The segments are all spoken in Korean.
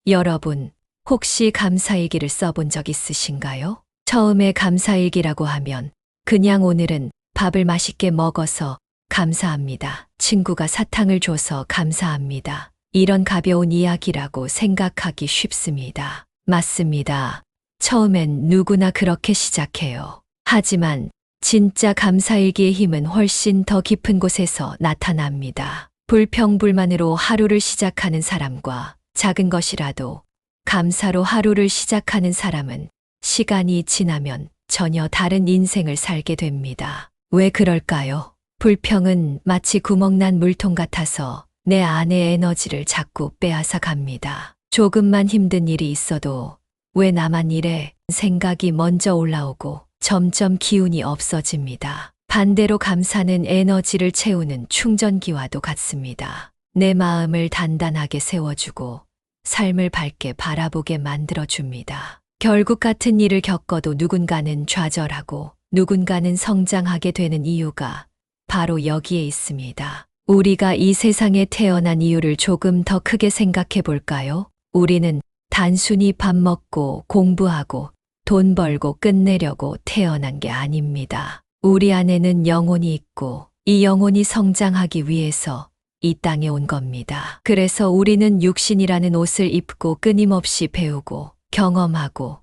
여러분, 혹시 감사일기를 써본 적 있으신가요? 처음에 감사일기라고 하면 그냥 오늘은 밥을 맛있게 먹어서 감사합니다. 친구가 사탕을 줘서 감사합니다. 이런 가벼운 이야기라고 생각하기 쉽습니다. 맞습니다. 처음엔 누구나 그렇게 시작해요. 하지만 진짜 감사일기의 힘은 훨씬 더 깊은 곳에서 나타납니다. 불평불만으로 하루를 시작하는 사람과 작은 것이라도 감사로 하루를 시작하는 사람은 시간이 지나면 전혀 다른 인생을 살게 됩니다. 왜 그럴까요? 불평은 마치 구멍난 물통 같아서 내 안의 에너지를 자꾸 빼앗아 갑니다. 조금만 힘든 일이 있어도 왜 나만 이래 생각이 먼저 올라오고 점점 기운이 없어집니다. 반대로 감사는 에너지를 채우는 충전기와도 같습니다. 내 마음을 단단하게 세워주고 삶을 밝게 바라보게 만들어줍니다. 결국 같은 일을 겪어도 누군가는 좌절하고 누군가는 성장하게 되는 이유가 바로 여기에 있습니다. 우리가 이 세상에 태어난 이유를 조금 더 크게 생각해 볼까요? 우리는 단순히 밥 먹고 공부하고 돈 벌고 끝내려고 태어난 게 아닙니다. 우리 안에는 영혼이 있고 이 영혼이 성장하기 위해서 이 땅에 온 겁니다. 그래서 우리는 육신이라는 옷을 입고 끊임없이 배우고 경험하고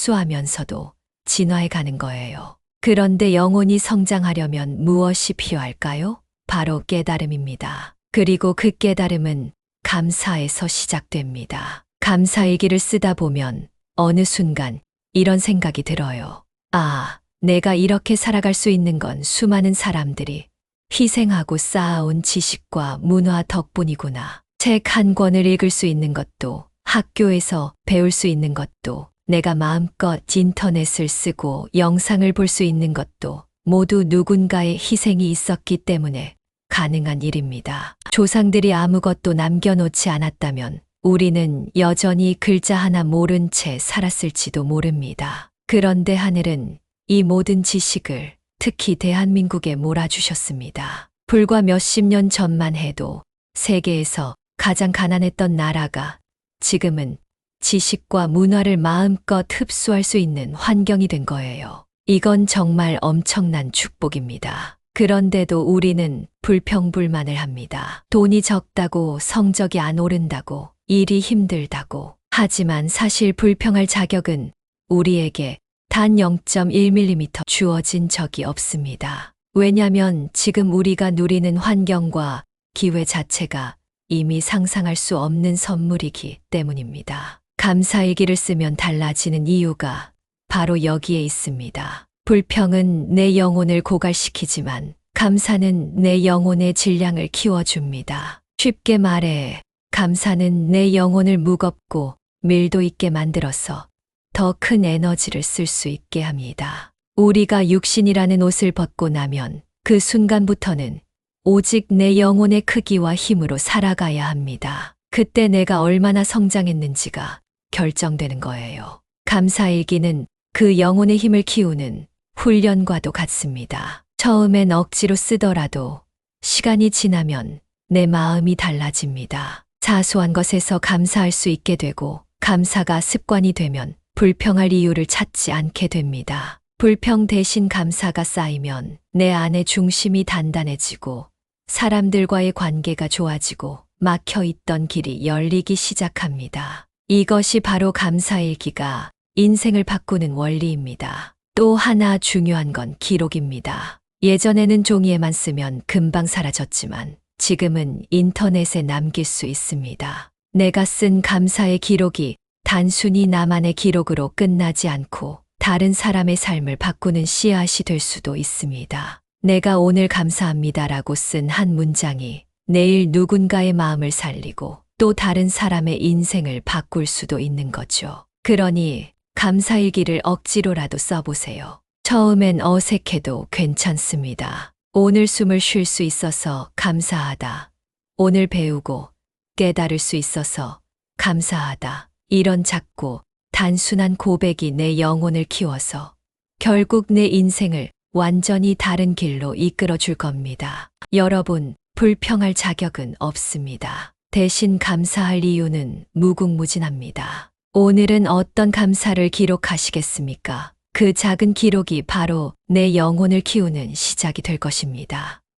실수하면서도 진화해 가는 거예요. 그런데 영혼이 성장하려면 무엇이 필요할까요? 바로 깨달음입니다. 그리고 그 깨달음은 감사에서 시작됩니다. 감사일기를 쓰다 보면 어느 순간 이런 생각이 들어요. 아, 내가 이렇게 살아갈 수 있는 건 수많은 사람들이 희생하고 쌓아온 지식과 문화 덕분이구나. 책 한 권을 읽을 수 있는 것도, 학교에서 배울 수 있는 것도, 내가 마음껏 인터넷을 쓰고 영상을 볼 수 있는 것도 모두 누군가의 희생이 있었기 때문에 가능한 일입니다. 조상들이 아무것도 남겨놓지 않았다면 우리는 여전히 글자 하나 모른 채 살았을지도 모릅니다. 그런데 하늘은 이 모든 지식을 특히 대한민국에 몰아주셨습니다. 불과 몇십 년 전만 해도 세계에서 가장 가난했던 나라가 지금은 지식과 문화를 마음껏 흡수할 수 있는 환경이 된 거예요. 이건 정말 엄청난 축복입니다. 그런데도 우리는 불평불만을 합니다. 돈이 적다고 성적이 안 오른다고 일이 힘들다고. 하지만 사실 불평할 자격은 우리에게 단 0.1mm 주어진 적이 없습니다. 왜냐면 지금 우리가 누리는 환경과 기회 자체가 이미 상상할 수 없는 선물이기 때문입니다. 감사일기를 쓰면 달라지는 이유가 바로 여기에 있습니다. 불평은 내 영혼을 고갈시키지만 감사는 내 영혼의 질량을 키워줍니다. 쉽게 말해 감사는 내 영혼을 무겁고 밀도 있게 만들어서 더 큰 에너지를 쓸 수 있게 합니다. 우리가 육신이라는 옷을 벗고 나면 그 순간부터는 오직 내 영혼의 크기와 힘으로 살아가야 합니다. 그때 내가 얼마나 성장했는지가 결정되는 거예요. 감사일기는 그 영혼의 힘을 키우는 훈련과도 같습니다. 처음엔 억지로 쓰더라도 시간이 지나면 내 마음이 달라집니다. 사소한 것에서 감사할 수 있게 되고 감사가 습관이 되면 불평할 이유를 찾지 않게 됩니다. 불평 대신 감사가 쌓이면 내 안의 중심이 단단해지고 사람들과의 관계가 좋아지고 막혀있던 길이 열리기 시작합니다. 이것이 바로 감사일기가 인생을 바꾸는 원리입니다. 또 하나 중요한 건 기록입니다. 예전에는 종이에만 쓰면 금방 사라졌지만 지금은 인터넷에 남길 수 있습니다. 내가 쓴 감사의 기록이 단순히 나만의 기록으로 끝나지 않고 다른 사람의 삶을 바꾸는 씨앗이 될 수도 있습니다. 내가 오늘 감사합니다라고 쓴 한 문장이 내일 누군가의 마음을 살리고 또 다른 사람의 인생을 바꿀 수도 있는 거죠. 그러니 감사일기를 억지로라도 써보세요. 처음엔 어색해도 괜찮습니다. 오늘 숨을 쉴 수 있어서 감사하다. 오늘 배우고 깨달을 수 있어서 감사하다. 이런 작고 단순한 고백이 내 영혼을 키워서 결국 내 인생을 완전히 다른 길로 이끌어 줄 겁니다. 여러분, 불평할 자격은 없습니다. 대신 감사할 이유는 무궁무진합니다. 오늘은 어떤 감사를 기록하시겠습니까? 그 작은 기록이 바로 내 영혼을 키우는 시작이 될 것입니다.